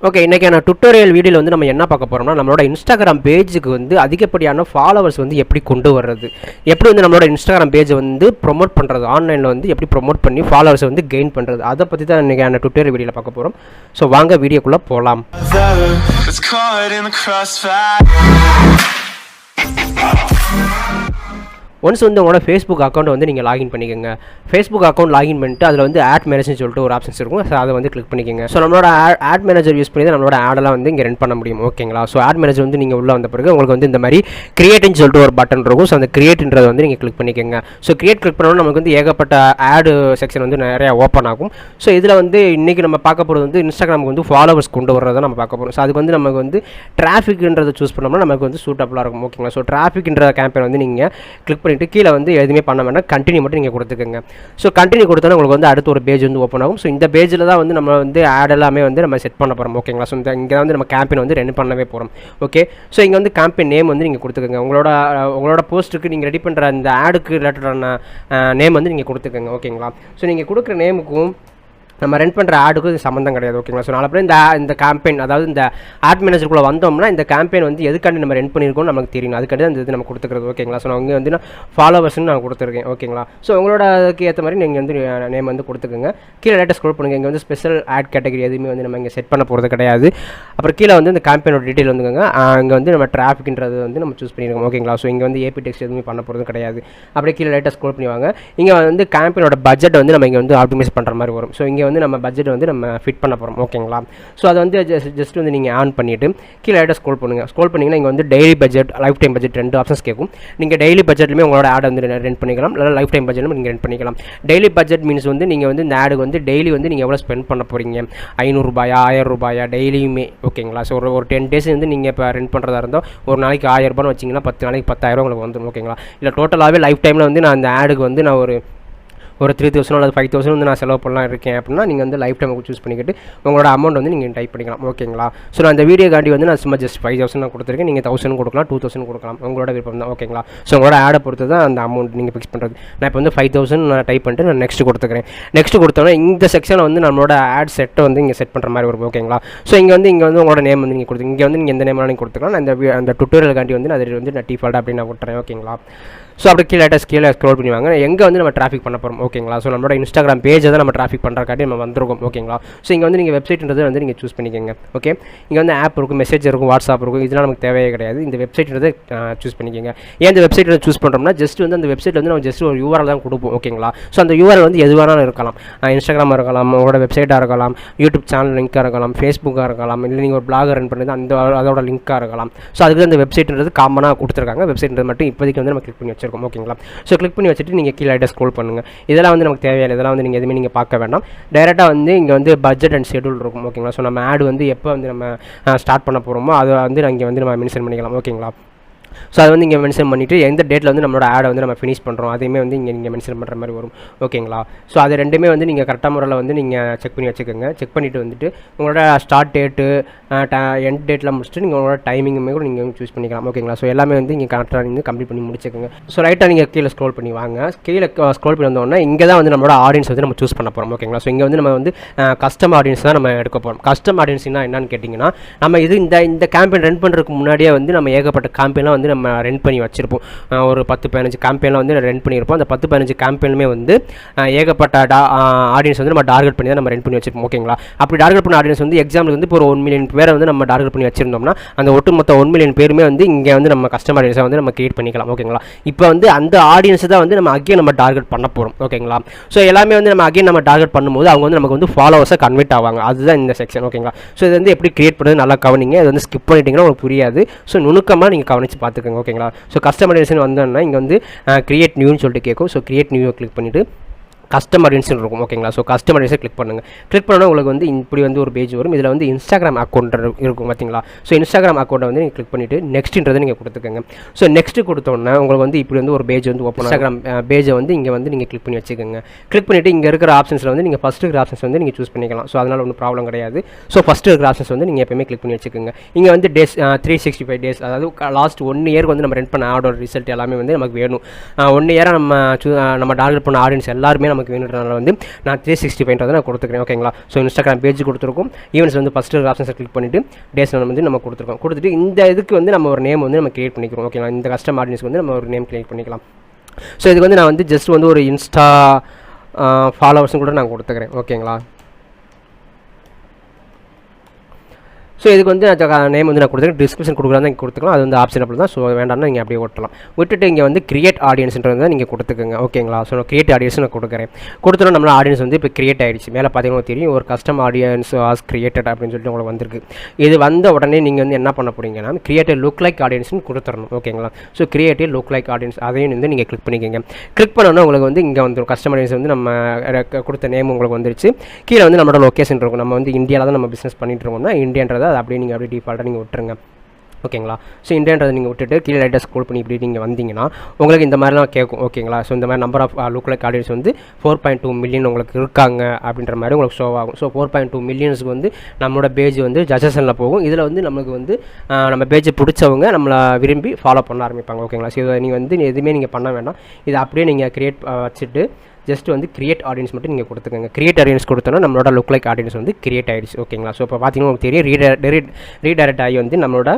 Okay, இன்றைக்கான tutorial வீடியோவில் வந்து நம்ம என்ன பார்க்க போகிறோம்னா, நம்மளோட இன்ஸ்டாகிராம் பேஜுக்கு வந்து அதிகப்படியான ஃபாலோவர்ஸ் வந்து எப்படி கொண்டு வர்றது, எப்படி வந்து நம்மளோட இன்ஸ்டாகிராம் பேஜை வந்து ப்ரொமோட் பண்ணுறது, ஆன்லைனில் வந்து எப்படி ப்ரொமோட் பண்ணி ஃபாலோவர்ஸை வந்து கெயின் பண்ணுறது, அதை பற்றி தான் இன்றைக்கான டுட்டோரியல் வீடியோவில் பார்க்க போகிறோம். ஸோ வாங்க வீடியோக்குள்ளே போகலாம். ஒன்ஸ் வந்து உங்களோட ஃபேஸ்புக் அக்கௌண்ட் வந்து நீங்கள் லாகின் பண்ணிக்கோங்க. ஃபேஸ்புக் அக்கௌண்ட் லாகின் பண்ணிட்டு அதில் வந்து ஆட் மேனேஜர்னு சொல்லிட்டு ஒரு ஆப்ஷன்ஸ் இருக்கும். ஸோ அதை வந்து கிளிக் பண்ணிக்கோங்க. ஸோ நம்மளோட ஆட் மேனேஜர் யூஸ் பண்ணி தான் நம்மளோட ஆடெல்லாம் வந்து இங்கே ரன் பண்ண முடியும். ஓகேங்களா? ஸோ ஆட் மேனேஜர் வந்து நீங்கள் உள்ளே வந்த பிறகு உங்களுக்கு வந்து இந்த மாதிரி கிரியேட்னு சொல்லிட்டு ஒரு பட்டன் இருக்கும். ஸோ அந்த கிரியேட்ன்றதை வந்து நீங்கள் கிளிக் பண்ணிக்கோங்க. ஸோ கிரியேட் கிளிக் பண்ணோன்னா நமக்கு வந்து ஏகப்பட்ட ஆடு செக்ஷன் வந்து நிறையா ஓப்பன் ஆகும். ஸோ இதில் வந்து இன்றைக்கி நம்ம பார்க்க போகிறது வந்து இன்ஸ்டாகிராமுக்கு வந்து ஃபாலோவர்ஸ் கொண்டு வரதை நம்ம பார்க்க போகிறோம். ஸோ அதுக்கு வந்து நமக்கு வந்து டிராஃபிக்ன்றதை சூஸ் பண்ணோம்னா நமக்கு வந்து சூட்டபுளாக இருக்கும். ஓகேங்களா? ஸோ டிராஃபிக்ன்ற கேம்பெயின் வந்து நீங்கள் கிளிக் பண்ணிவிட்டு கீழே வந்து எதுவுமே பண்ண வேண்டாம், கண்டினியூ மட்டும் நீங்கள் கொடுத்துக்கோங்க. ஸோ கண்டினியூ கொடுத்தோன்னா உங்களுக்கு வந்து அடுத்து ஒரு பேஜ் வந்து ஓப்பன் ஆகும். ஸோ இந்த பேஜில் தான் வந்து நம்ம வந்து ஆட் எல்லாமே வந்து நம்ம செட் பண்ண போகிறோம். ஓகேங்களா? ஸோ இங்கே வந்து நம்ம கேம்பெயின் வந்து ரன் பண்ணவே போகிறோம். ஓகே, ஸோ இங்கே வந்து கேம்பெயின் நேம் வந்து நீங்கள் கொடுத்துக்கோங்க. உங்களோட போஸ்ட்டுக்கு நீங்கள் ரெடி பண்ணுற அந்த ஆடுக்கு ரிலேட்டடான நேம் வந்து நீங்கள் கொடுத்துக்கோங்க. ஓகேங்களா? ஸோ நீங்கள் கொடுக்குற நேமுக்கும் நம்ம ரன் பண்ணுற ஆடுக்கு இது சம்மந்தம் கிடையாது. ஓகேங்களா? ஸோ நாளை இந்த கேம்பெயின், அதாவது இந்த ஆட் மேனேஜருக்குள்ளே வந்தோம்னா இந்த கேம்பெயின் வந்து எதுக்காண்டி நம்ம ரன் பண்ணியிருக்கோம் நமக்கு தெரியும். அதுக்காண்டி அந்த இது நம்ம கொடுத்துக்கிறது. ஓகேங்களா? ஸோ நான் இங்கே வந்து ஃபாலோவர்ஸ்னு நான் கொடுத்துருக்கேன். ஓகேங்களா? ஸோ உங்களோட அதுக்கு ஏற்ற மாதிரி நீங்கள் வந்து நேம் வந்து கொடுத்துக்கோங்க. கீழே லேட்டஸ்ட் ஸ்க்ரோல் பண்ணுங்கள். இங்கே வந்து ஸ்பெஷல் ஆட் கேட்டகரி எதுவுமே வந்து நம்ம இங்கே செட் பண்ண போகிறது கிடையாது. அப்புறம் கீழே வந்து இந்த கேம்பெயினோட டீட்டெயில் வந்துங்க. இங்கே வந்து நம்ம டிராஃபிக்ன்றது வந்து நம்ம சூஸ் பண்ணியிருக்கோம். ஓகேங்களா? ஸோ இங்கே வந்து ஏபி டெக்ஸ்ட் எதுவுமே பண்ண போகிறது கிடையாது. அப்படியே கீழே லேட்டஸ்ட் ஸ்க்ரோல் பண்ணுவாங்க. இங்கே வந்து கேம்பெயினோட பட்ஜெட் வந்து நம்ம இங்கே வந்து ஆப்டிமைஸ் பண்ணுற மாதிரி வரும். ஸோ இங்கே வந்து நம்ம பட்ஜெட் வந்து நம்ம ஃபிட் பண்ண போகிறோம். ஓகேங்களா? ஸோ அதை வந்து ஜஸ்ட் வந்து நீங்கள் ஆன் பண்ணிவிட்டு கீழே லைட்டாக ஸ்க்ரோல் பண்ணுங்கள். ஸ்க்ரோல் பண்ணிங்கன்னா இங்கே வந்து daily budget, life time budget ரெண்டு ஆப்ஷன்ஸ் கேட்கும். நீங்கள் டெய்லி பட்ஜெட்லையுமே உங்களோட ஆட் வந்து ரன் பண்ணிக்கலாம், இல்லை லைஃப் டைம் பட்ஜெட்லும் நீங்கள் ரன் பண்ணிக்கலாம். டெய்லி பட்ஜெட் மீன்ஸ் வந்து நீங்கள் வந்து இந்த ஆடுக்கு வந்து டெய்லி வந்து நீங்கள் எவ்வளோ ஸ்பெண்ட் பண்ண போகிறீங்க, 500 ரூபாயா 1000 ரூபாயா டெய்லியுமே. ஓகேங்களா? ஸோ ஒரு 10 டேஸ் வந்து நீங்கள் இப்போ ரன் பண்ணுறதா இருந்தால் ஒரு நாளைக்கு 1000 ரூபான்னு வச்சிங்கன்னா 10 நாளைக்கு 10,000 உங்களுக்கு வந்துடும். ஓகேங்களா? இல்லை டோட்டலாகவே லைஃப் டைமில் வந்து நான் அந்த ஆடுக்கு வந்து நான் ஒரு 3000 அல்லது 5000 வந்து நான் செலவு பண்ணலாம் இருக்கேன் அப்படின்னா நீங்கள் வந்து லைஃப் டைமுக்கு சூஸ் பண்ணிக்கிட்டு உங்களோட அமௌண்ட் வந்து நீங்கள் டைப் பண்ணிக்கலாம். ஓகேங்களா? ஸோ நான் இந்த வீடியோ காண்டி வந்து நான் சும்மா ஜஸ்ட் 5000 நான் கொடுத்துருக்கேன். நீங்கள் 1000 கொடுக்கலாம், 2000 கொடுக்கலாம், உங்களோட விருப்பம் தான். ஓகேங்களா? ஸோ உங்களோட ஆடை பொறுத்து தான் அந்த அமௌண்ட் நீங்கள் ஃபிக்ஸ் பண்ணுறது. நான் இப்போ வந்து 5000 நான் டைப் பண்ணிட்டு நான் நெக்ஸ்ட் கொடுத்துக்கிறேன். நெக்ஸ்ட் கொடுத்தோன்னா இந்த செக்ஷனில் வந்து நம்மளோட ஆட் செட்டை வந்து இங்கே செட் பண்ணுற மாதிரி வரும். ஓகேங்களா? ஸோ இங்கே வந்து உங்களோட நேம் வந்து நீங்கள் கொடுத்து இங்கே வந்து நீங்கள் எந்த நேம் நீங்கள் கொடுத்துக்கலாம். நான் அந்த டுட்டோரியல் காண்டி வந்து அதை வந்து நான் டிஃபால்ட் அப்படின்னு நான் விட்டுறேன். ஓகேங்களா? ஸோ அப்படி கீழே ஸ்க்ரோல் பண்ணுவாங்க. எங்கே வந்து நம்ம டிராஃபிக் பண்ண போகிறோம். ஓகேங்களா? ஸோ நம்மளோட இன்ஸ்டாகிராம் பேஜை தான் நம்ம டிராஃபிக் பண்ணுறக்காட்டி நம்ம வந்திருக்கோம். ஓகேங்களா? ஸோ இங்கே வந்து நீங்கள் வெப்சைட்ன்றது வந்து நீங்கள் சூஸ் பண்ணிக்கோங்க. ஓகே, இங்கே வந்து ஆப் இருக்கும், மெசேஜ் இருக்கும், வாட்ஸ்அப் இருக்கும். இதெல்லாம் நமக்கு தேவையே கிடையாது. இந்த வெப்சைட்ன்றதை சூஸ் பண்ணிக்கோங்க. ஏன் இந்த வெப்சைட்டில் சூஸ் பண்ணுறோம்னா ஜஸ்ட் வந்து அந்த வெப்சைட்டில் வந்து நம்ம ஜஸ்ட் ஒரு யூஆர்எல் தான் கொடுப்போம். ஓகேங்களா? ஸோ அந்த யூஆர்எல் வந்து எது வேணாலும் இருக்கலாம். இன்ஸ்டாகிராமாக இருக்கலாம், உங்களோட வெப்சைட்டாக இருக்கலாம், யூடியூப் சேனல் லிங்காக இருக்கலாம், ஃபேஸ்புக்காக இருக்கலாம், இல்லை நீங்கள் ஒரு பிளாகர் ரன் பண்ணுறது அதோட லிங்காக இருக்கலாம். ஸோ அதுக்கு தான் அந்த வெப்சைட்ன்றது காமனாக கொடுத்துருக்காங்க. வெப்சைட்ன்றது மட்டும் இப்போதைக்கு வந்து நம்ம கிளிக் பண்ணி வச்சிருக்கோம். ஓகேங்களா? ஸோ கிளிக் பண்ணி வச்சுட்டு நீங்கள் கீழே லைட்டாக ஸ்க்ரோல் பண்ணுங்கள். இதெல்லாம் வந்து நமக்கு தேவையில்லை. இதெல்லாம் வந்து நீங்கள் எதுவுமே நீங்கள் பார்க்க வேண்டாம். டைரெக்டாக வந்து இங்கே வந்து பட்ஜெட் அண்ட் ஷெட்யூல் இருக்கும். ஓகேங்களா? ஸோ நம்ம ஆட் வந்து எப்போ வந்து நம்ம ஸ்டார்ட் பண்ண போகிறோமோ அதை வந்து இங்கே வந்து நம்ம மென்ஷன் பண்ணிக்கலாம். ஓகேங்களா? ஸோ அதை வந்து இங்கே மென்ஷன் பண்ணிவிட்டு எந்த டேட்டில் வந்து நம்மளோட ஆடை வந்து நம்ம ஃபினிஷ் பண்ணுறோம் அதையுமே வந்து நீங்கள் மென்ஷன் பண்ணுற மாதிரி வரும். ஓகேங்களா? ஸோ அது ரெண்டுமே வந்து நீங்கள் கரெக்டாக முறையில் வந்து நீங்கள் செக் பண்ணி வச்சுக்கோங்க. செக் பண்ணிவிட்டு வந்துட்டு உங்களோட ஸ்டார்ட் டேட்டு எண்ட் டேட்டில் முடிச்சுட்டு நீங்கள் உங்களோட டைமிங்குமே கூட நீங்கள் சூஸ் பண்ணிக்கலாம். ஓகேங்களா? ஸோ எல்லாமே வந்து இங்கே கரெக்டாக நீங்கள் கம்ப்ளீட் பண்ணி முடிச்சுக்கோங்க. ஸோ ரைட்டாக நீங்கள் கீழே ஸ்க்ரோல் பண்ணி வாங்க. கீழே ஸ்க்ரோல் பண்ணி வந்தோடனே இங்கே தான் வந்து நம்மளோட ஆடியன்ஸ் வந்து நம்ம சூஸ் பண்ண போகிறோம். ஓகேங்களா? ஸோ இங்கே வந்து நம்ம வந்து கஸ்டம் ஆடியன்ஸ் தான் நம்ம எடுக்க போகிறோம். கஸ்டம் ஆடியன்ஸ்னா என்னன்னு கேட்டிங்கன்னா நம்ம இது இந்த கேம்பெயின் ரன் பண்ணுறதுக்கு முன்னாடியே வந்து நம்ம ஏகப்பட்ட கேம்பெயின்லாம் வந்து நம்ம ரன் பண்ணி வச்சிருப்போம். ஒரு 10-15 கேம்பெயின்லாம் வந்து ரன் பண்ணியிருப்போம். அந்த 10-15 கேம்பெயினுமே வந்து ஏகப்பட்ட ஆடியன்ஸ் வந்து நம்ம டார்கெட் பண்ணி தான் நம்ம ரன் பண்ணி வச்சிருப்போம். ஓகேங்களா? அப்படி டார்கெட் பண்ண ஆடியன்ஸ் வந்து எக்ஸாம்பிள் வந்து இப்போ ஒரு 1 மில்லியன் பேரை வந்து நம்ம டார்கெட் பண்ணி வச்சிருந்தோம்னா அந்த ஒட்டுமொத்த 1 மில்லியன் பேருமே வந்து இங்கே வந்து நம்ம கஸ்டமர் ஆடியன்ஸை வந்து நம்ம கிரியேட் பண்ணிக்கலாம். ஓகேங்களா? இப்போ வந்து அந்த ஆடியன்ஸ் தான் வந்து நம்ம அகைன் நம்ம டார்கெட் பண்ண போகிறோம். ஓகேங்களா? ஸோ எல்லாமே வந்து நம்ம அகைன் நம்ம டார்கெட் பண்ணும்போது அவங்க வந்து நமக்கு வந்து ஃபாலோவர்ஸை கன்வெர்ட் ஆவாங்க. அதுதான் இந்த செக்ஷன். ஓகேங்களா? ஸோ இது வந்து எப்படி கிரியேட் பண்ணுறது நல்லா கவனிங்க. இது வந்து ஸ்கிப் பண்ணிட்டீங்கன்னா உங்களுக்கு புரியாது. ஸோ நுணுக்கமாக நீங்கள் கவனித்து பார்த்துக்கோங்க. ஓகேங்களா? ஸோ கஸ்டமர் ஆடியன்ஸ் வந்தோன்னா இங்கே வந்து கிரியேட் நியூன்னு சொல்லிட்டு கேட்கும். ஸோ கிரியேட் நியூவை கிளிக் பண்ணிவிட்டு கஸ்டம் ஆடியன்ஸ் இருக்கும். ஓகேங்களா? ஸோ கஸ்டம் ஆடியன்ஸை கிளிக் பண்ணுங்கள். கிளிக் பண்ணால் உங்களுக்கு வந்து இப்படி வந்து ஒரு பேஜ் வரும். இதில் வந்து இன்ஸ்டாகிராம் அக்கௌண்ட் இருக்கும். பார்த்தீங்களா? ஸோ இன்ஸ்டாகிராம் அக்கௌண்ட்டை வந்து நீங்கள் கிளிக் பண்ணிவிட்டு நெக்ஸ்ட்ன்றதை நீங்கள் கொடுத்துக்கோங்க. ஸோ நெக்ஸ்ட் கொடுத்தோன்னே உங்களுக்கு வந்து இப்படி வந்து ஒரு பேஜ் வந்து ஓப்பன் இன்ஸ்டாகிராம் பேஜை வந்து இங்கே வந்து நீங்கள் கிளிக் பண்ணி வச்சுக்கோங்க. கிளிக் பண்ணிவிட்டு இங்கே இருக்கிற ஆப்ஷன்ஸில் வந்து நீங்கள் ஃபஸ்ட்டு இருக்கிற ஆப்ஷன்ஸ் வந்து நீங்கள் சூஸ் பண்ணிக்கலாம். ஸோ அதனால் ஒன்றும் ப்ராப்ளம் கிடையாது. ஸோ ஃபஸ்ட்டு இருக்கிற ஆப்ஷன்ஸ் வந்து நீங்கள் எப்பவுமே கிளிக் பண்ணி வச்சுக்கோங்க. இங்கே வந்து டேஸ் 365 டேஸ், அதாவது லாஸ்ட் 1 இயருக்கு வந்து நம்ம ரன் பண்ண ஆடோட ரிசல்ட் எல்லாமே வந்து நமக்கு வேணும். 1 இயராக நம்ம டார்கெட் பண்ண ஆடியன்ஸ் எல்லாருமே நமக்கு வேணுன்றனால வந்து நான் 365 நான் கொடுத்துக்கிறேன். ஓகேங்களா. ஸோ இன்ஸ்டாகிராம் பேஜ் கொடுத்துருக்கோம். ஈவெண்ட்ஸ் வந்து ஃபஸ்ட்டு ஆப்ஷன்ஸை கிளிக் பண்ணிவிட்டு டேஸ் வந்து நம்ம கொடுத்துட்டு இந்த இதுக்கு வந்து நம்ம ஒரு நேம் வந்து நம்ம கிரியேட் பண்ணிக்கிறோம். ஓகேங்களா. இந்த கஸ்டம் ஆடியன்ஸ்க்கு வந்து நம்ம ஒரு நேம் கிரியேட் பண்ணிக்கலாம். ஸோ இதுக்கு வந்து நான் வந்து ஜஸ்ட் வந்து ஒரு இன்ஸ்டா ஃபாலோவர்ஸும் கூட நான் கொடுத்துக்கிறேன். ஓகேங்களா. ஸோ இதுக்கு வந்து நேம் வந்து நான் கொடுத்துருக்கேன். டிஸ்கிரிப்ஷன் கொடுக்குறதா நீங்கள் கொடுத்துக்கலாம். அது வந்து ஆப்ஷனபிள் தான். ஸோ வேண்டாம்னா நீங்கள் அப்படியே ஓட்டலாம். விட்டுட்டு இங்கே வந்து கிரியேட் ஆடியன்ஸ்ன்றது நீங்கள் கொடுத்துக்கோங்க. ஓகேங்களா. ஸோ நான் கிரியேட் ஆடியன்ஸ் நான் கொடுக்குறேன். கொடுத்துட்டோம் நம்மளோட ஆடியன்ஸ் வந்து இப்போ கிரியேட் ஆகிடுச்சு. மேலே பார்த்தீங்கன்னா தெரியும் ஒரு கஸ்டம் ஆடியன்ஸ் வாஸ் கிரியேட்டட் அப்படின்னு சொல்லிட்டு உங்களுக்கு வந்திருக்கு. இது வந்த உடனே நீங்கள் வந்து என்ன பண்ண போறீங்கன்னா கிரியேட் லுக் லைக் ஆடியன்ஸ்னு கொடுத்துடணும். ஓகேங்களா. So create look like audience அதையும் வந்து நீங்கள் கிளிக் பண்ணிக்கோங்க. கிளிக் பண்ணோன்னா உங்களுக்கு வந்து இங்கே வந்து கஸ்டம் ஆடியன்ஸ் வந்து நம்ம கொடுத்த நேம் உங்களுக்கு வந்துருச்சு. கீழே வந்து நம்மளோட லொக்கேஷன் இருக்கும். நம்ம வந்து இந்தியாவில் தான் நம்ம பிஸ்னஸ் பண்ணிட்டு இருக்கோம்னா இந்தியான்றதை அது அப்படியே நீங்கள் அப்படியே டிஃபால்ட்டாக நீங்கள் விட்டுருங்க. ஓகேங்களா. ஸோ இந்தியான்றதை நீங்கள் விட்டுட்டு கீழே லைட்டாக ஸ்க்ரோல் பண்ணி இப்படி நீங்கள் வந்தீங்கன்னா உங்களுக்கு இந்த மாதிரிலாம் கேட்கும். ஓகேங்களா. ஸோ இந்த மாதிரி number of look like audience வந்து 4.2 மில்லியன் உங்களுக்கு இருக்காங்க அப்படின்ற மாதிரி உங்களுக்கு ஷோ ஆகும். ஸோ 4.2 மில்லியன்ஸுக்கு வந்து நம்மளோட பேஜ் வந்து ஜட்ஜஷனில் போகும். இதில் வந்து நமக்கு வந்து நம்ம பேஜை பிடிச்சவங்க நம்மளை விரும்பி ஃபாலோ பண்ண ஆரம்பிப்பாங்க. ஓகேங்களா. ஸோ இதை நீங்கள் வந்து எதுவுமே நீங்கள் பண்ண வேண்டாம். இதை அப்படியே நீங்கள் கிரியேட் வச்சுட்டு ஜஸ்ட் வந்து கிரியேட் ஆடியன்ஸ் மட்டும் நீங்கள் கொடுத்துக்கோங்க. கிரியேட் ஆடியன்ஸ் கொடுத்தோன்னா நம்மளோட லுக் லைக் ஆடியன்ஸ் வந்து கிரியேட் ஆகிடுச்சு. ஓகேங்களா. ஸோ இப்போ பார்த்தீங்கன்னா உங்களுக்கு தெரியும் ரீடைரக்ட் ஆகி வந்து நம்மளோட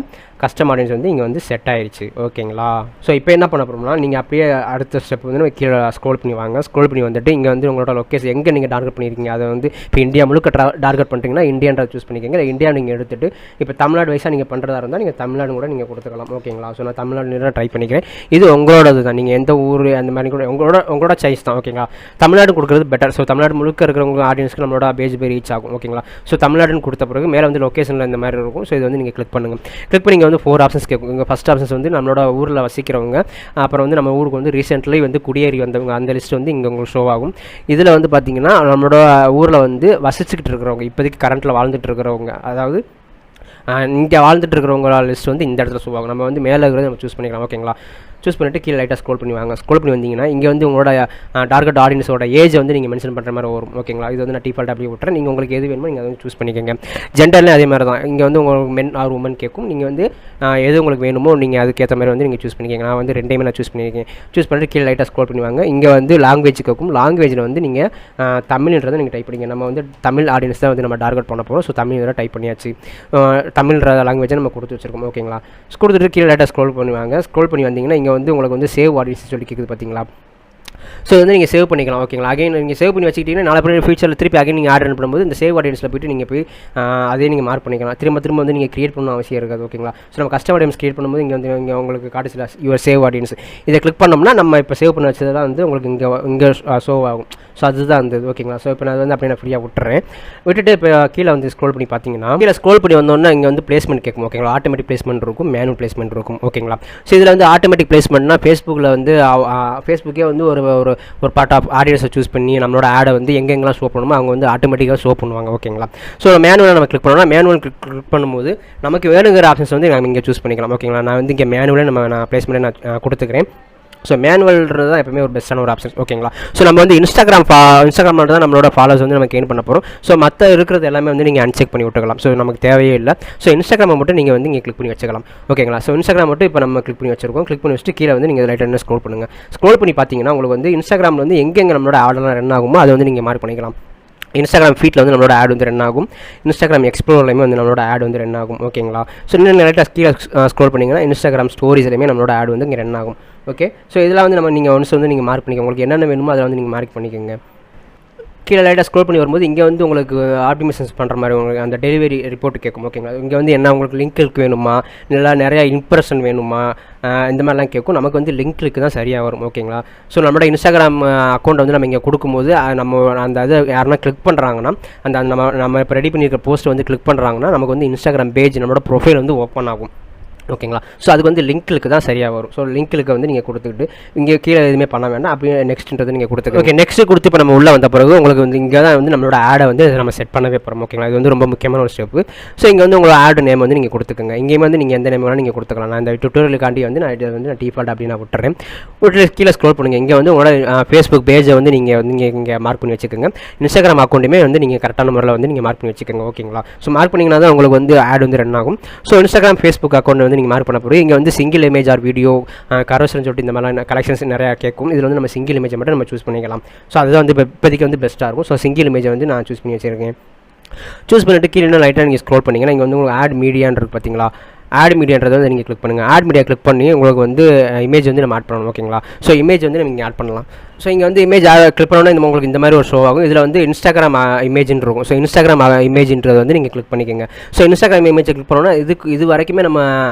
கஸ்டம் ஆடியன்ஸ் வந்து இங்கே வந்து செட் ஆகிடுச்சு. ஓகேங்களா. ஸோ இப்போ என்ன பண்ண போகிறோம்னா நீங்கள் அப்படியே அடுத்த ஸ்டெப் வந்து நம்ம கீழே ஸ்க்ரோல் பண்ணி வாங்க. ஸ்க்ரோல் பண்ணி வந்துட்டு இங்கே வந்து உங்களோட லொக்கேஷன் எங்கே நீங்கள் டார்கெட் பண்ணியிருக்கீங்க அதை வந்து இப்போ இந்தியா முழுக்க டார்கெட் பண்ணிட்டீங்கன்னா இந்தியான்றதை சூஸ் பண்ணிக்கோங்க. இல்லை இந்தியா நீங்கள் எடுத்துகிட்டு இப்போ தமிழ்நாடு வைஸாக நீங்கள் பண்ணுறதா இருந்தால் நீங்கள் தமிழ்நாடு கூட நீங்கள் கொடுத்துக்கலாம். ஓகேங்களா. ஸோ நான் தமிழ்நாடு ட்ரை பண்ணிக்கிறேன். இது உங்களோடது தான். நீங்கள் எந்த ஊர் அந்த மாதிரி கூட உங்களோட சாய்ஸ் தான். ஓகேங்களா. தமிழ்நாடு கொடுக்குறது பெட்டர். ஸோ தமிழ்நாடு முழுக்க இருக்கிறவங்க ஆடியன்ஸ்க்கு நம்மளோட பேஜ் போய் ரீச் ஆகும். ஓகேங்களா. ஸோ தமிழ்நாடுன்னு கொடுத்த பிறகு மேலே வந்து லொக்கேஷனில் இந்த மாதிரி இருக்கும். ஸோ இது வந்து நீங்கள் கிளிக் பண்ணுங்கள். கிளிக் பண்ணி வந்து 4 ஆப்ஷன்ஸ் கேட்கும். இங்கே ஃபஸ்ட் ஆப்ஷன்ஸ் வந்து நம்மளோட ஊரில் வசிக்கிறவங்க, அப்புறம் வந்து நம்ம ஊருக்கு வந்து ரீசெண்ட்லி வந்து குடியேறி வந்தவங்க அந்த லிஸ்ட் வந்து இங்கே உங்களுக்கு ஷோ ஆகும். இதில் வந்து பார்த்திங்கன்னா நம்மளோட ஊரில் வந்து வசிச்சுக்கிட்டு இருக்கிறவங்க இப்போதைக்கு கரண்ட்டில் வாழ்ந்துட்டு இருக்கிறவங்க, அதாவது இங்கே வாழ்ந்துட்டு இருக்கிறவங்களோட லிஸ்ட் வந்து இந்த இடத்துல ஷோ ஆகும். நம்ம வந்து மேலே இருக்கிறது நம்ம சூஸ் பண்ணிக்கலாம். ஓகேங்களா. சூஸ் பண்ணிவிட்டு கீழே லைட்டாக ஸ்க்ரோல் பண்ணி வாங்க. ஸ்க்ரோல் பண்ணி வந்தீங்கன்னா இங்கே வந்து உங்களோட டார்கெட் ஆடியன்ஸோட ஏஜ் வந்து நீங்கள் மென்ஷன் பண்ணுற மாதிரி வரும். ஓகேங்களா. இது வந்து நான் டிஃபால்ட் அப்படியே விட்டுறேன். நீங்கள் உங்களுக்கு எது வேணுமோ நீங்கள் அதை வந்து சூஸ் பண்ணிக்கோங்க. ஜெண்டர்லேயும் அதே மாதிரி தான். இங்கே வந்து உங்களுக்கு மென் ஆர் உமன் கேட்கும். நீங்கள் வந்து எது உங்களுக்கு வேணுமோ நீங்கள் அதுக்கேற்ற மாதிரி வந்து நீங்கள் சூஸ் பண்ணிக்கோங்க. நான் வந்து ரெண்டையுமே நான் சூஸ் பண்ணியிருக்கேன். சூஸ் பண்ணிட்டு கீழே லைட்டாக ஸ்க்ரோல் பண்ணி வாங்க. இங்கே வந்து லாங்குவேஜ் கேட்கும். லாங்குவேஜில் வந்து நீங்கள் தமிழ்ன்றதை நீங்கள் டைப் பண்ணிங்க. நம்ம வந்து தமிழ் ஆடியன்ஸ் தான் வந்து நம்ம டார்கெட் பண்ண போகிறோம். ஸோ தமிழ் வரை டைப் பண்ணியாச்சு. தமிழ்ன்ற லாங்குவேஜை நம்ம கொடுத்து வச்சிருக்கோம். ஓகேங்களா. கொடுத்துட்டு கீழே லைட்டாக ஸ்க்ரோல் பண்ணி வாங்க. ஸ்க்ரோல் பண்ணி வந்தீங்கன்னா இங்கே வந்து உங்களுக்கு வந்து சேவ் ஆடியன்ஸ் சொல்லி கேட்குது பார்த்தீங்களா. ஸோ வந்து நீங்கள் சேவ் பண்ணிக்கலாம். ஓகேங்களா. அகைன் நீங்கள் சேவ் பண்ணி வச்சுக்கிட்டீங்கன்னா நாளை பின்னாடி ஃபியூச்சரில் திருப்பி அகைன் நீங்கள் ஆர்டர் பண்ணும்போது இந்த சேவ் ஆடியன்ஸில் போய்ட்டு நீங்கள் போய் அதே நீங்கள் மார்க் பண்ணிக்கலாம். திரும்ப வந்து நீங்கள் கிரியேட் பண்ணணும் அவசியம் இருக்காது. ஓகேங்களா. ஸோ நம்ம கஸ்டம் ஆடியன்ஸ் கிரியேட் பண்ணும்போது இங்கே வந்து இங்கே உங்களுக்கு காட்டுச்சில யுவர் சேவ் ஆடியன்ஸ் இதை கிளிக் பண்ணோம்னா நம்ம இப்போ சேவ் பண்ண வச்சதெல்லாம் வந்து உங்களுக்கு இங்கே ஷோ ஆகும். ஸோ அதுதான் இருந்தது. ஓகேங்களா. ஸோ இப்போ நான் வந்து அப்படியே நான் ஃப்ரீயாக விட்டுறேன். விட்டுட்டு இப்போ கீழே வந்து ஸ்க்ரோல் பண்ணி பார்த்தீங்கன்னா கீழே ஸ்க்ரோல் பண்ணி வந்தோன்னா இங்கே வந்து பிளேஸ்மெண்ட் கேட்கும். ஓகேங்களா. ஆட்டோமேட்டிக் பிளேஸ்மெண்ட் இருக்கும், மேனுவல் பிளேஸ்மெண்ட் இருக்கும். ஓகேங்களா. ஸோ இதில் வந்து ஆட்டோமேட்டிக் பிளேஸ்மெண்ட்னா ஃபேஸ்புக்கில் வந்து ஃபேஸ்புக்கே வந்து ஒரு பார்ட் ஆஃப் ஆடியன்ஸை சூஸ் பண்ணி நம்மளோட ஆடை வந்து எங்கெங்கெல்லாம் ஷோ பண்ணுமோ அவங்க வந்து ஆட்டோமேட்டிக்காக ஷோ பண்ணுவாங்க. ஓகேங்களா. ஸோ மேனுவலாக நம்ம கிளிக் பண்ணோம்னா மேனுவல் கிளிக் பண்ணும்போது நமக்கு வேணுங்கிற ஆப்ஷன்ஸ் வந்து நம்ம இங்கே சூஸ் பண்ணிக்கலாம். ஓகேங்களா. நான் வந்து இங்கே மேனுவலே நான் பிளேஸ்மெண்ட்டை நான் கொடுத்துக்கிறேன். ஸோ மேனுவல்ன்றது தான் எப்பவுமே ஒரு பெஸ்ட்டான ஒரு ஆப்ஷன். ஓகேங்களா. ஸோ நம்ம வந்து இன்ஸ்டாகிராம் தான் நம்மளோட ஃபாலோவர்ஸ் வந்து நம்ம கெயின் பண்ண போகிறோம். ஸோ மற்ற இருக்கிறது எல்லாமே வந்து நீங்கள் அன்செக் பண்ணி விட்டுக்கலாம். ஸோ நமக்கு தேவையே இல்லை. ஸோ இன்ஸ்டாகிராமை மட்டும் நீங்கள் வந்து இங்கே கிளிக் பண்ணி வச்சுக்கலாம். ஓகேங்களா. ஸோ இன்ஸ்டாகிராம் மட்டும் இப்போ நம்ம கிளிக் பண்ணி வச்சிருக்கோம். கிளிக் பண்ணி வச்சுட்டு கீழே வந்து நீங்கள் லைட்டாக ஸ்க்ரோல் பண்ணுங்கள். ஸ்க்ரோல் பண்ணி பார்த்தீங்கன்னா உங்களுக்கு வந்து இன்ஸ்டாகிராமில் வந்து எங்கெங்கே நம்மளோட ஆர்டர்லாம் ரன் ஆகுமோ அதை வந்து நீங்கள் மார்க் பண்ணிக்கலாம். இன்ஸ்டாகிராம் ஃபீட்டில் வந்து நம்மளோட ஆட் வந்து ரன் ஆகும். இன்ஸ்டாகிராம் எக்ஸ்ப்ளோர்லையுமே வந்து நம்மளோட ஆட் வந்து ரன் ஆகும். ஓகேங்களா. ஸோ இன்னும் லைட்டாக கீழே ஸ்க்ரோல் பண்ணிங்கன்னா இன்ஸ்டாகிராம் ஸ்டோரிஸ்லையுமே நம்மளோட ஆட் வந்து இங்கே ரன் ஆகும். ஓகே. ஸோ இதெல்லாம் வந்து நீங்கள் ஒன்ஸ் வந்து நீங்கள் மார்க் பண்ணிக்கோங்க. உங்களுக்கு என்னென்ன வேணுமோ அதில் வந்து நீங்கள் மார்க் பண்ணிக்கோங்க. கீழே லைட்டாக ஸ்க்ரோல் பண்ணி வரும்போது இங்கே வந்து உங்களுக்கு ஆப்டிமைசேஷன் பண்ணுற மாதிரி உங்களுக்கு அந்த டெலிவரி ரிப்போர்ட் கேட்கும். ஓகேங்களா. இங்கே வந்து என்ன உங்களுக்கு லிங்க் வேணுமா, இல்லை நிறையா இம்ப்ரெஷன் வேணுமா, இந்த மாதிரிலாம் கேட்கும். நமக்கு வந்து லிங்க் தான் சரியாக வரும். ஓகேங்களா. ஸோ நம்மளோட இன்ஸ்டாகிராம் அக்கௌண்ட் வந்து நம்ம இங்கே கொடுக்கும்போது நம்ம அந்த இதை யாருன்னா கிளிக் பண்ணுறாங்கன்னா அந்த நம்ம இப்போ ரெடி பண்ணியிருக்க போஸ்ட் வந்து கிளிக் பண்ணுறாங்கன்னா நமக்கு வந்து இன்ஸ்டாகிராம் பேஜ் நம்மளோட ப்ரொஃபைல் வந்து ஓப்பன் ஆகும். ஓகேங்களா. ஸோ அதுக்கு வந்து லிங்க்கு தான் சரியாக வரும். ஸோ லிங்க்கு வந்து நீங்கள் கொடுத்துக்கிட்டு இங்கே கீழே எதுவுமே பண்ண வேண்டாம். அப்படியே நெக்ஸ்ட்ன்றது நீங்கள் கொடுத்துக்க. ஓகே. நெக்ஸ்ட் கொடுத்து இப்போ நம்ம உள்ளே வந்த பிறகு உங்களுக்கு வந்து இங்கே தான் வந்து நம்மளோட ஆடை வந்து நம்ம செட் பண்ணவே போகிறோம். ஓகேங்களா. இது வந்து ரொம்ப முக்கியமான ஒரு ஸ்டெப்பு. ஸோ இங்கே வந்து உங்களோட ஆட் நேம் வந்து நீங்கள் கொடுத்துக்கோங்க. இங்கேயும் வந்து நீங்கள் எந்த நேம் வேணாலும் நீங்கள் கொடுத்துக்கலாம். நான் இந்த டுட்டோரியலுக்காண்டி வந்து நான் டிஃபால்ட் அப்படி நான் விட்டுறேன். விட்டு கீழே ஸ்க்ரோல் பண்ணுங்கள். இங்கே வந்து உங்களோட ஃபேஸ்புக் பேஜை வந்து நீங்கள் இங்கே மார்க் பண்ணி வச்சுக்கோங்க. இன்ஸ்டாகிராம் அக்கௌண்ட்டுமே வந்து நீங்கள் கரெக்டான முறையில் வந்து நீங்கள் மார்க் பண்ணி வச்சுக்கோங்க. ஓகேங்களா. ஸோ மார்க் பண்ணிங்கன்னா தான் உங்களுக்கு வந்து ஆட் வந்து ரன் ஆகும். ஸோ இன்ஸ்டாகிராம் ஃபேஸ்புக் அக்கௌண்ட் வந்து வந்து நீங்கள் மார்க் பண்ண போகிறோம். இங்கே வந்து சிங்கிள் இமேஜ் ஆர் வீடியோ கரோசல்னு சொல்லிட்டு இந்த மாதிரிலாம் கலெக்ஷன்ஸ் நிறையா கேட்கும். இதில் வந்து நம்ம சிங்கிள் இமேஜை மட்டும் நம்ம சூஸ் பண்ணிக்கலாம். ஸோ அதுதான் வந்து இப்போதைக்கு வந்து பெஸ்ட்டாக இருக்கும். ஸோ சிங்கிள் இமேஜை வந்து நான் சூஸ் பண்ணி வச்சுருக்கேன். சூஸ் பண்ணிவிட்டு கீழே இன்னும் லைட்டாக நீங்கள் ஸ்க்ரோல் பண்ணிங்கன்னா இங்கே வந்து உங்களுக்கு ஆட் மீடியான்றது பார்த்தீங்களா, ஆட் மீடியான்றதை வந்து நீங்கள் கிளிக் பண்ணுங்கள். ஆட் மீடியா கிளிக் பண்ணி உங்களுக்கு வந்து இமேஜ் வந்து நம்ம ஆட் பண்ணணும். ஓகேங்களா. ஸோ இமேஜ் வந்து நீங்கள் ஆட் பண்ணலாம். ஸோ இங்கே வந்து இமேஜ் கிளிக் பண்ணோன்னா இந்த உங்களுக்கு இந்த மாதிரி ஒரு ஷோ ஆகும். இதில் வந்து இன்ஸ்டாகிராம் இமேஜ்னு இருக்கும். ஸோ இன்ஸ்டாகிராம் இமேஜ்ன்றது வந்து நீங்கள் கிளிக் பண்ணிக்கோங்க. ஸோ இன்ஸ்டாகிராம் இமேஜை கிளிக் பண்ணோன்னா இது வரைக்குமே நம்ம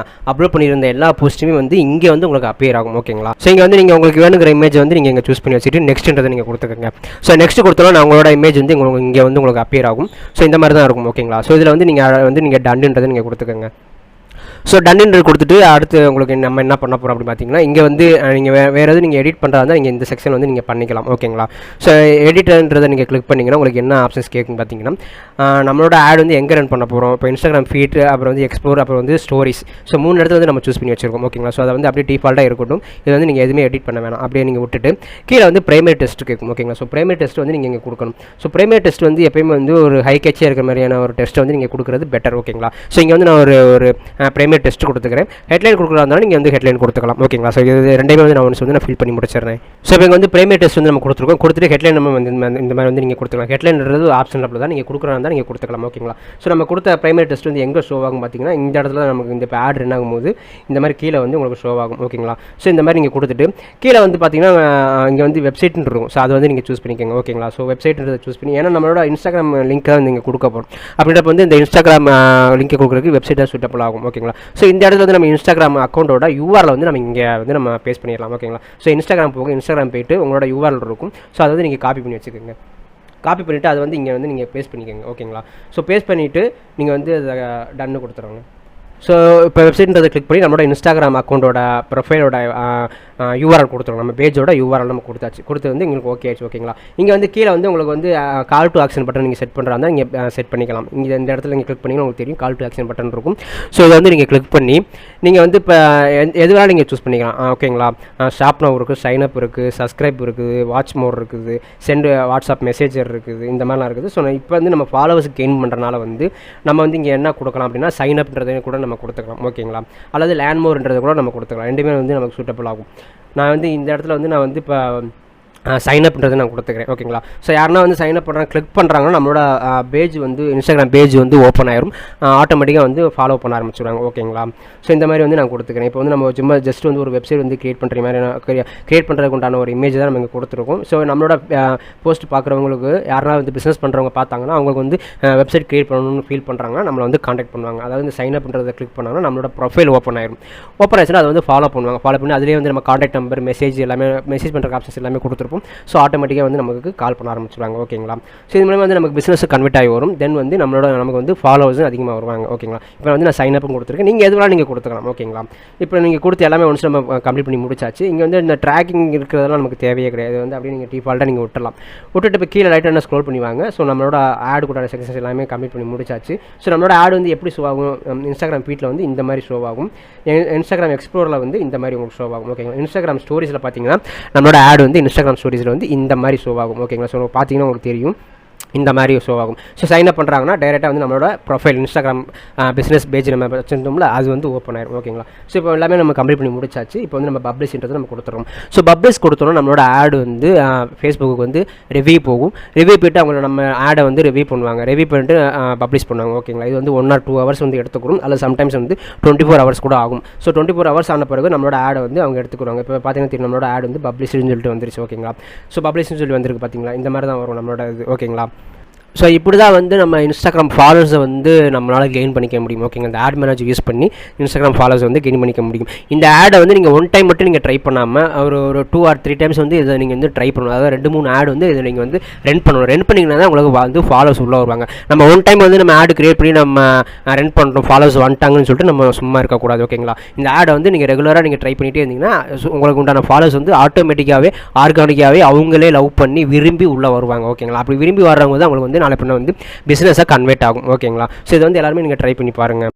அப்லோட் பண்ணியிருந்த எல்லா போஸ்ட்டுமே வந்து இங்கே வந்து உங்களுக்கு அப்பியர் ஆகும். ஓகேங்களா. ஸோ இங்கே வந்து நீங்கள் உங்களுக்கு வேணுங்கிற இமேஜ் வந்து நீங்கள் இங்கே சூஸ் பண்ணி வச்சுட்டு நெக்ஸ்ட்ன்றதை நீங்கள் கொடுத்துக்கோங்க. ஸோ நெக்ஸ்ட் கொடுத்தோன்னா உங்களோட இமேஜ் வந்து உங்களுக்கு இங்கே வந்து உங்களுக்கு அப்பியர் ஆகும். ஸோ இந்த மாதிரி தான் இருக்கும். ஓகேங்களா. ஸோ இதில் வந்து நீங்கள் டன்ன்றதை நீங்கள் கொடுத்துக்கோங்க. ஸோ டன்னின்று கொடுத்துட்டு அடுத்து உங்களுக்கு நம்ம என்ன பண்ண போகிறோம் அப்படின்னு பார்த்தீங்கன்னா இங்கே வந்து நீங்கள் வேறு எதுவும் நீங்கள் எடிட் பண்ணுறதா இருந்தால் நீங்கள் இந்த செக்ஷன் வந்து நீங்கள் பண்ணிக்கலாம். ஓகேங்களா. ஸோ எடிட்டர்ன்றதை நீங்கள் கிளிக் பண்ணிங்கன்னா உங்களுக்கு என்ன ஆப்ஷன்ஸ் கேட்குன்னு பார்த்தீங்கன்னா நம்மளோட ஆட் வந்து எங்கே ரன் பண்ண போகிறோம். இப்போ இன்ஸ்டாகிராம் ஃபீட், அப்புறம் வந்து எக்ஸ்ப்ளோர், அப்புறம் வந்து ஸ்டோரிஸ். ஸோ 3 இடத்துல வந்து நம்ம சூஸ் பண்ணி வச்சிருக்கோம். ஓகேங்களா. ஸோ அதை வந்து அப்படியே டிஃபால்ட்டாக இருக்கட்டும். இது வந்து நீங்கள் எதுவுமே எடிட் பண்ண வேணாம். அப்படியே நீங்கள் விட்டுட்டு கீழே வந்து பிரைமரி டெஸ்ட் கேட்கும். ஓகேங்களா. ஸோ பிரைமரி டெஸ்ட் வந்து நீங்கள் இங்கே கொடுக்கணும். ஸோ பிரைமரி டெஸ்ட் வந்து எப்பயுமே வந்து ஒரு ஹை கேட்சியாக இருக்கிற மாதிரியான ஒரு டெஸ்ட் வந்து நீங்கள் கொடுக்குறது பெட்டர். ஓகேங்களா. ஸோ இங்கே வந்து நான் ஒரு பிரைமரி டெஸ்ட் கொடுத்துக்கிறேன். ஹெட்லைன் கொடுக்குறதா இருந்தாலும் நீங்கள் வந்து ஹெட்லைன் கொடுத்துக்கலாம். ஓகேங்களா. ஸோ இது ரெண்டையுமே வந்து நான் வந்து நான் ஃபில் பண்ணி முடிச்சிடுறேன். ஸோ இப்போ வந்து பிரைமரி டெஸ்ட் வந்து நம்ம கொடுத்துருக்கோம். கொடுத்துட்டு ஹெட்லைன் நம்ம வந்து இந்த மாதிரி வந்து நீங்கள் கொடுத்துக்கலாம். ஹெட்லைன்றது ஆப்ஷன் அப்படி தான் நீங்கள் கொடுக்குறதா இருந்தால் நீங்கள் கொடுத்துக்கலாம். ஓகேங்களா. ஸோ நம்ம கொடுத்த பிரைமரி டெஸ்ட் வந்து எங்கே ஷோ ஆகும் பார்த்தீங்கன்னா இந்த இடத்துல நமக்கு இந்த ஆட் ரன் ஆகும்போது இந்த மாதிரி கீழே வந்து உங்களுக்கு ஷோ ஆகும். ஓகேங்களா. ஸோ இந்த மாதிரி நீங்கள் கொடுத்துட்டு கீழே வந்து பார்த்தீங்கன்னா இங்கே வந்து வெப்சைட்னு இருக்கும். ஸோ அதை வந்து நீங்கள் சூஸ் பண்ணிக்கோங்க. ஓகேங்களா. ஸோ வெப்சைட்ன்றதை சூஸ் பண்ணி, ஏன்னா நம்மளோட இன்ஸ்டாகிராம் லிங்க் தான் நீங்கள் கொடுக்க போகிறோம். அப்படின்றப்ப வந்து இந்த இன்ஸ்டாகிராம் லிங்க் கொடுக்குறதுக்கு வெப்சைட் தான் சூட்டபிள் ஆகும். ஓகேங்களா. ஸோ இந்த இடத்துல வந்து நம்ம இன்ஸ்டாகிராம் அக்கௌண்ட்டோட யூஆர்எல் வந்து நம்ம இங்கே வந்து நம்ம பேஸ்ட் பண்ணிடலாம். ஓகேங்களா. ஸோ இன்ஸ்டாகிராம் போயிட்டு உங்களோட யூஆர்எல் இருக்கும். ஸோ அதை வந்து நீங்கள் காப்பி பண்ணி வச்சுக்கோங்க. காப்பி பண்ணிவிட்டு அதை வந்து இங்கே வந்து நீங்கள் பேஸ்ட் பண்ணிக்கோங்க. ஓகேங்களா. ஸோ பேஸ்ட் பண்ணிவிட்டு நீங்கள் வந்து அதை டன்னு கொடுத்துருங்க. ஸோ இப்போ வெப்சைட்ன்றதை கிளிக் பண்ணி நம்மளோட இன்ஸ்டாகிராம் அக்கௌண்ட்டோட ப்ரொஃபைலோட யூஆர்எல் கொடுத்துருவோம். நம்ம பேஜோட யூஆர்எல் நம்ம கொடுத்து வந்து உங்களுக்கு ஓகே ஆச்சு. ஓகேங்களா. இங்கே வந்து கீழே வந்து உங்களுக்கு வந்து கால் டு ஆக்ஷன் பட்டன் நீங்கள் செட் பண்ணுறாங்க. நீங்கள் செட் பண்ணிக்கலாம். இங்கே இந்த இடத்துல நீங்கள் கிளிக் பண்ணிங்கன்னா உங்களுக்கு தெரியும் கால் டு ஆக்ஷன் பட்டன் இருக்கும். ஸோ இதை வந்து நீங்கள் கிளிக் பண்ணி நீங்கள் வந்து இப்போ எதுவாக நீங்கள் சூஸ் பண்ணிக்கலாம். ஓகேங்களா. ஷாப் நவ் இருக்குது, சைன் அப் இருக்குது, சப்ஸ்கிரைப் இருக்குது, வாட்ச் மோர் இருக்குது, சென்ட் வாட்ஸ்அப் மெசேஜர் இருக்குது, இந்த மாதிரிலாம் இருக்குது. ஸோ இப்போ வந்து நம்ம ஃபாலோவர்ஸ் கெயின் பண்ணுறனால வந்து நம்ம வந்து இங்கே என்ன கொடுக்கலாம் அப்படின்னா சைன் அப்ன்றதை கூட நம்ம கொடுத்துக்கலாம். ஓகேங்களா. அல்லது லேண்ட் மோர்ன்றதை கூட நம்ம கொடுத்துக்கலாம். ரெண்டுமே வந்து நமக்கு சூட்டபிள் ஆகும். நான் வந்து இந்த இடத்துல வந்து நான் வந்து இப்போ சைன் அப்ன்றது நான் கொடுத்துக்கிறேன். ஓகேங்களா. ஸோ யாருன்னா வந்து சைன் அப் பண்ணுறாங்க கிளிக் பண்ணுறாங்கன்னா நம்மளோட பேஜ் வந்து இன்ஸ்டாகிராம் பேஜ் வந்து ஓப்பன் ஆயிரும். ஆட்டோமேட்டிக்காக வந்து ஃபாலோ பண்ண ஆரம்பிச்சுடுவாங்க. ஓகேங்களா. ஸோ இந்த மாதிரி வந்து நான் கொடுத்துக்கிறேன். இப்போ வந்து நம்ம சும்மா ஜஸ்ட் வந்து ஒரு வெப்சைட் வந்து கிரியேட் பண்ணுற மாதிரி கிரியேட் பண்ணுறதுக்கு உண்டான ஒரு இமேஜ் தான் நம்ம இங்கே கொடுத்துருக்கோம். ஸோ நம்மளோட போஸ்ட் பார்க்குறவங்களுக்கு யாருன்னா வந்து பிஸ்னஸ் பண்ணுறவங்க பார்த்தாங்கன்னா அவங்களுக்கு வந்து வெப்சைட் கிரியேட் பண்ணணும்னு ஃபீல் பண்ணுறாங்கன்னா நம்மளை வந்து காண்டாக்ட் பண்ணுவாங்க. அதாவது இந்த சைன் அப்ன்றதை கிளிக் பண்ணாங்கன்னா நம்மளோட ப்ரொஃபைல் ஓப்பன் ஆயிரும். ஓப்பன் ஆச்சுன்னா அதை வந்து ஃபாலோ பண்ணுவாங்க. ஃபாலோ பண்ணி அதிலே வந்து நம்ம காண்டாக்ட் நம்பர், மெசேஜ் எல்லாமே மெசேஜ் பண்ணுற ஆப்ஷன்ஸ் எல்லாமே கொடுத்துருப்போம். ஸோ ஆட்டோமேட்டிக்காக வந்து நமக்கு கால் பண்ண ஆரம்பிச்சுருவாங்க. ஓகேங்களா. ஸோ இது மூலமாக வந்து நமக்கு பிஸ்னஸ் கன்வெர்ட் ஆகி வரும். தென் வந்து நமக்கு வந்து ஃபாலோவர்ஸும் அதிகமாக வருவாங்க. ஓகேங்களா. இப்போ வந்து நான் சைன் அப்பும் கொடுத்துருக்கேன். நீங்கள் எதுவாக நீங்கள் கொடுத்துக்கலாம். ஓகேங்களா. இப்போ நீங்கள் கொடுத்து எல்லாமே ஒன்ஸ் நம்ம கம்ப்ளீட் பண்ணி முடிச்சாச்சு. இங்கே வந்து இந்த ட்ராக்கிங் இருக்கிறதெல்லாம் நமக்கு தேவையே கிடையாது. வந்து அப்படியே நீங்கள் டிஃபால்ட்டாக நீங்கள் விட்டுட்டு இப்போ கீழே லைட்டாக ஸ்க்ரோல் பண்ணி வாங்க. ஸோ நம்மளோட ஆட் கூட செக்ஷன்ஸ் எல்லாமே கம்ப்ளீட் பண்ணி முடிச்சாச்சு. ஸோ நம்மளோட ஆட் வந்து எப்படி ஷோ ஆகும், இன்ஸ்டாகிராம் ஃபீட்டில் வந்து இந்த மாதிரி ஷோ ஆகும். இன்ஸ்டாகிராம் எக்ஸ்ப்ளோரில் வந்து இந்த மாதிரி உங்களுக்கு ஷோ ஆகும். ஓகேங்களா. இன்ஸ்டாகிராம் ஸ்டோரிஸில் பார்த்தீங்கன்னா நம்மளோட ஆட் வந்து இன்ஸ்டாகிராம் ஸ்டோரிஸில் வந்து இந்த மாதிரி ஷோ ஆகும். ஓகேங்களா. ஸோ பார்த்தீங்கன்னா உங்களுக்கு தெரியும் இந்த மாதிரி ஷோ ஆகும். ஸோ சைன் அப் பண்ணுறாங்கன்னா டைரெக்டாக வந்து நம்மளோட ப்ரொஃபைல் இன்ஸ்டாகிராம் பிஸ்னஸ் பேஜ் நம்ம வச்சுருந்தோம்ல அது வந்து ஓப்பன் ஆயிடும். ஓகேங்களா. ஸோ இப்போ எல்லாமே நம்ம கம்ப்ளீட் பண்ணி முடிச்சாச்சு. இப்போ வந்து நம்ம பப்ளிஷ்ன்றது நம்ம கொடுத்துறோம். ஸோ பப்ளிஷ் கொடுத்தோம்னா நம்மளோட ஆட் வந்து ஃபேஸ்புக்கு வந்து ரிவ்யூ போகும். ரிவ்யூ போய்ட்டு அவங்க நம்ம ஆடை வந்து ரிவ்யூ பண்ணுவாங்க. ரிவ்யூ பண்ணிட்டு பப்ளிஷ் பண்ணுவாங்க. ஓகேங்களா. இது வந்து 1 or 2 hours வந்து எடுத்துக்கிறோம். அல்லது சம்டைம்ஸ் வந்து 24 hours கூட ஆகும். ஸோ 24 hours ஆன பிறகு நம்மளோட ஆடை வந்து அவங்க எடுத்துக்குவாங்க. இப்போ பார்த்தீங்கன்னா தெரியும் நம்மளோட ஆட் வந்து பப்ளிஷ்னு சொல்லிட்டு வந்துருச்சு. ஓகேங்களா. ஸோ பப்ளிஷ்னு சொல்லி வந்திருக்கு பார்த்தீங்களா. இந்த மாதிரி தான் வரும் நம்மளோட இது. ஓகேங்களா. ஸோ இப்படி தான் வந்து நம்ம இன்ஸ்டாகிராம் ஃபாலோவர்ஸை வந்து நம்மளால் கெயின் பண்ணிக்க முடியும். ஓகேங்க. இந்த ஆட் மேனேஜர் யூஸ் பண்ணி இன்ஸ்டாகிராம் ஃபாலோவர்ஸ் வந்து கெயின் பண்ணிக்க முடியும். இந்த ஆடை வந்து நீங்கள் 1 time மட்டும் நீங்கள் ட்ரை பண்ணாமல் ஒரு 2 or 3 times வந்து இதை நீங்கள் வந்து ட்ரை பண்ணணும். அதாவது 2-3 ஆட் வந்து இதை நீங்கள் வந்து ரன் பண்ணணும். ரன் பண்ணிங்கன்னா தான் உங்களுக்கு வந்து ஃபாலோவர்ஸ் உள்ளே வருவாங்க. நம்ம 1 time வந்து நம்ம ஆட் கிரியேட் பண்ணி நம்ம ரன் பண்ணுறோம், ஃபாலோவர்ஸ் வந்துட்டாங்கன்னு சொல்லிட்டு நம்ம சும்மா இருக்கக்கூடாது. ஓகேங்களா. இந்த ஆடை வந்து நீங்கள் ரெகுலராக நீங்கள் ட்ரை பண்ணிகிட்டே இருந்தீங்கன்னா உங்களுக்கு உண்டான ஃபாலோவர்ஸ் வந்து ஆட்டோமேட்டிக்காகவே ஆர்கானிக்காகவே அவங்களே லவ் பண்ணி விரும்பி உள்ளே வருவாங்க. ஓகேங்களா. அப்படி விரும்பி வர்றவங்க தான் உங்களுக்கு வந்து நாளை பின்ன வந்து பிசினஸா கன்வெர்ட் ஆகும். ஓகேங்களா. ஸோ இது வந்து எல்லாருமே நீங்கள் ட்ரை பண்ணி பாருங்கள்.